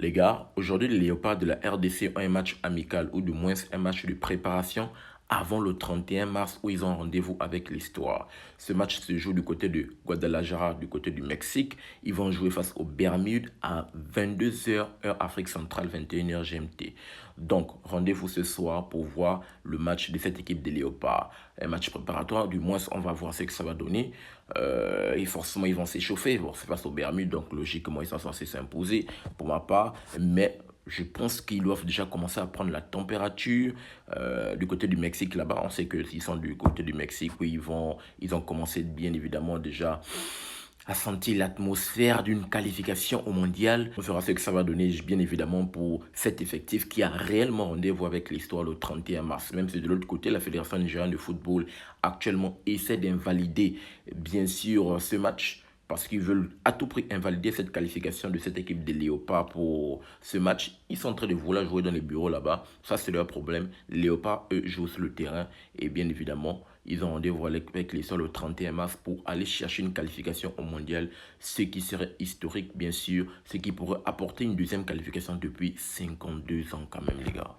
Les gars, aujourd'hui, les Léopards de la RDC ont un match amical ou du moins un match de préparation avant le 31 mars où ils ont rendez-vous avec l'histoire. Ce match se joue du côté de Guadalajara, du côté du Mexique. Ils vont jouer face aux Bermudes à 22h heure Afrique centrale, 21h GMT. Donc, rendez-vous ce soir pour voir le match de cette équipe des Léopards. Un match préparatoire, du moins on va voir ce que ça va donner. Et forcément, ils vont s'échauffer. Bon, c'est face aux Bermudes, donc logiquement, ils sont censés s'imposer pour ma part. Mais je pense qu'ils doivent déjà commencer à prendre la température. Du côté du Mexique, là-bas, on sait qu'ils sont du côté du Mexique où ils ont commencé bien évidemment déjà à sentir l'atmosphère d'une qualification au mondial. On verra ce que ça va donner, bien évidemment, pour cet effectif qui a réellement rendez-vous avec l'histoire le 31 mars. Même si de l'autre côté, la Fédération nigériane de football actuellement essaie d'invalider, bien sûr, ce match parce qu'ils veulent à tout prix invalider cette qualification de cette équipe des Léopards pour ce match. Ils sont en train de vouloir jouer dans les bureaux là-bas. Ça, c'est leur problème. Les Léopards, eux, jouent sur le terrain. Et bien évidemment, ils ont rendez-vous avec les Sols le 31 mars pour aller chercher une qualification au mondial. Ce qui serait historique, bien sûr. Ce qui pourrait apporter une deuxième qualification depuis 52 ans quand même, les gars.